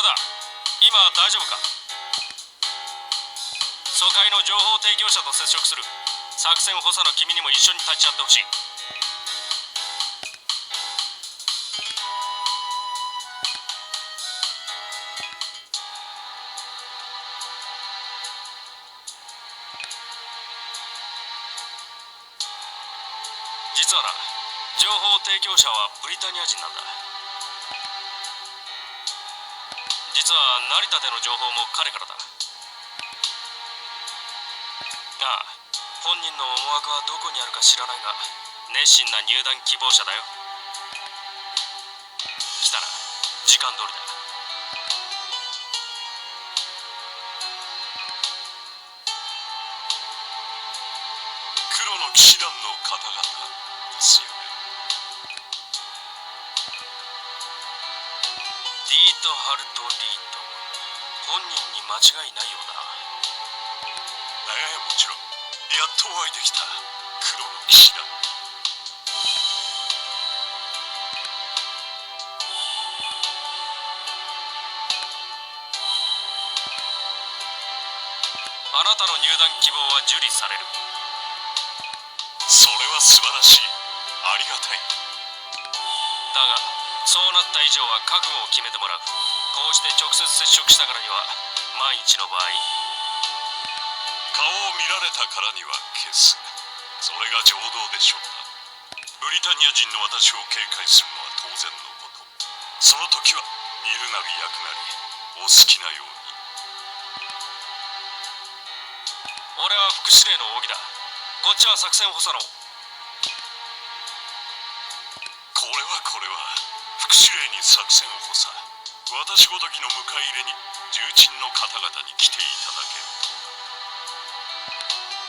だ。今大丈夫か？疎開の情報提供者と接触する。作戦補佐の君にも一緒に立ち会ってほしい。実はな、情報提供者はブリタニア人なんだ。実は成田での情報も彼からだ。ああ、本人の思惑はどこにあるか知らないが、熱心な入団希望者だよ。来たな、時間通りだ。黒の騎士団の方々ですよね。ディート・ハルト・リート、本人に間違いないようだな。もちろん、やっとお会いできた。黒の騎士団。あなたの入団希望は受理される。それは素晴らしい。ありがたい。だが、そうなった以上は覚悟を決めてもらう。こうして直接接触したからには、万一の場合、顔を見られたからには消す。それが常道でしょうな。ブリタニア人の私を警戒するのは当然のこと。その時は見るなり焼くなりお好きなように。俺は副司令の扇だ。こっちは作戦補佐の。これは副司令に作戦補佐、私ごときの迎え入れに重鎮の方々に来ていただける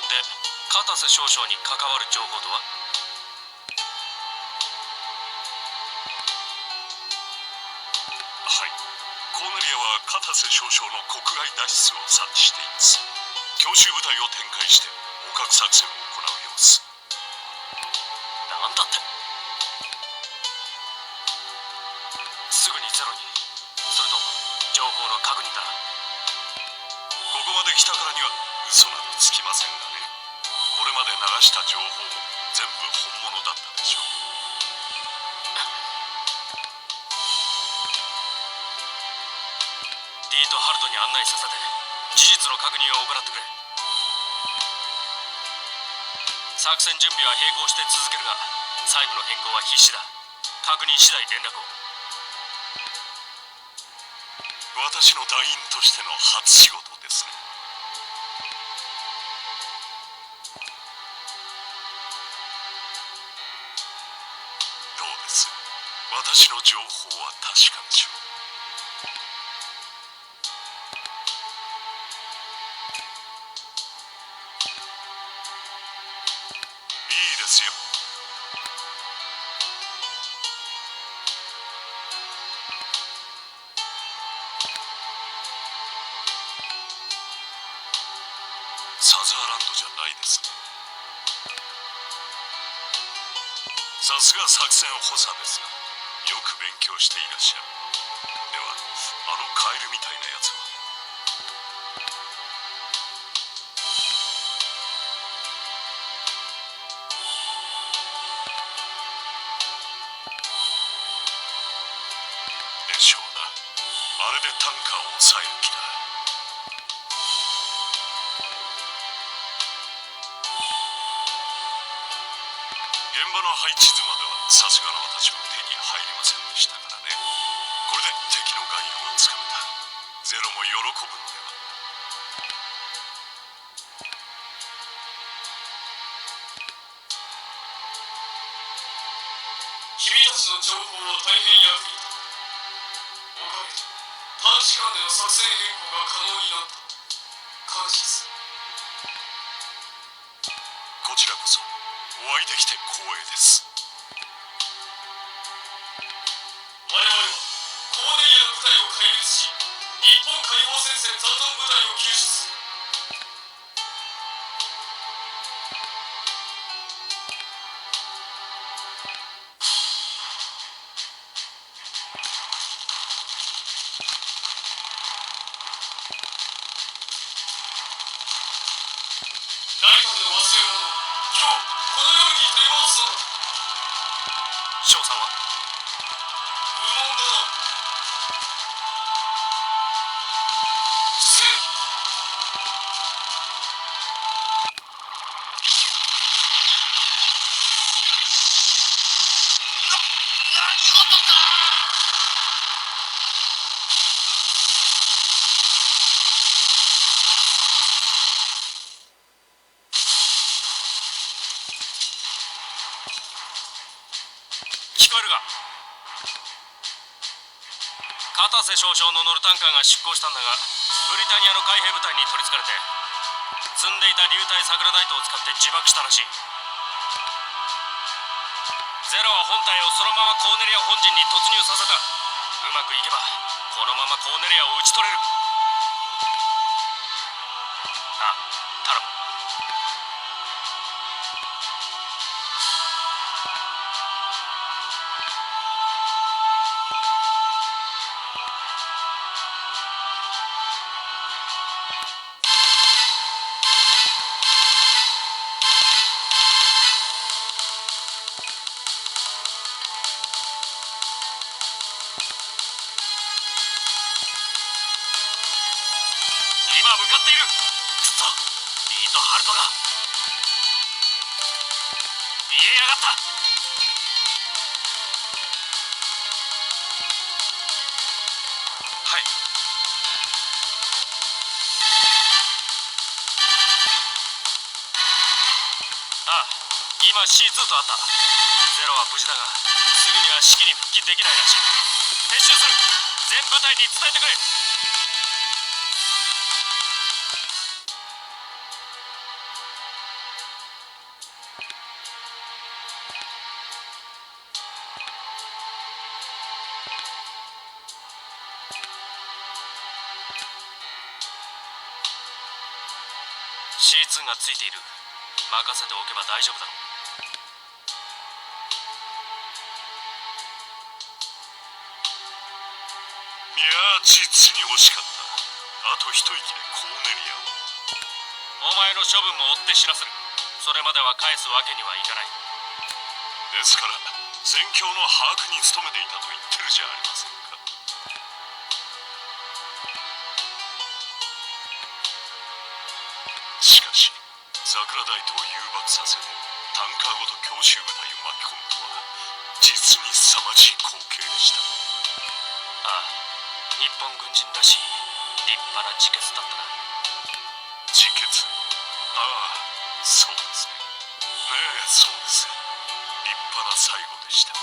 と。で、片瀬少将に関わる情報とは？はい、コーネリアは片瀬少将の国外脱出を察知しています。強襲部隊を展開して捕獲作戦を行う様子。なんだって？すぐにゼロに。それと情報の確認だ。ここまで来たからには嘘などつきませんがね。これまで流した情報も全部本物だったでしょう。ディート・ハルトに案内させて事実の確認を行ってくれ。作戦準備は並行して続けるが、細部の変更は必至だ。確認次第連絡を。私の団員としての初仕事ですね。どうです？私の情報は確かでしょう。いいですよ。サザーランドじゃないですね。さすが作戦補佐ですが、よく勉強していらっしゃる。では、あのカエルみたいなやつは？でしょうな。あれでタンカーを抑える気だ。現場の配置図まではさすがの私も手に入りませんでしたからね。これで敵の概要がつかめた。ゼロも喜ぶのでは。君たちの情報は大変役に立った。おかげで短時間での作戦変更が可能になった。感謝する。こちらこそお会いできて光栄です。我々はコーネリアの部隊を壊滅し、日本解放戦線残存部隊を救出する。ストだ。翔さんは無問だな。失礼。何事だ。聞こえるが、片瀬少将の乗るタンカーが出港したんだが、ブリタニアの海兵部隊に取りつかれて、積んでいた流体サクラダイトを使って自爆したらしい。ゼロは本体をそのままコーネリア本陣に突入させた。うまくいけばこのままコーネリアを討ち取れる。あ、頼む。今向かっている。くそ、リーとハルトが見えやがった。はい。ああ、今 C2 と会った。ゼロは無事だが、すぐには式に復帰できないらしい。撤収する。全部隊に伝えてくれ。C2 がついている。任せておけば大丈夫だろう。いやー、実に惜しかった。あと一息でコーネリアを。お前の処分も追って知らせる。それまでは返すわけにはいかない。ですから戦況の把握に努めていたと言ってるじゃありませんか。しかしサクラダイトを誘爆させタンカーごと強襲部隊を巻き込むとは実に凄まじい光景でした。ああ、日本軍人らしい立派な自決だったな。自決。ああ、そうですね。ねえ、そうです。立派な最後でした。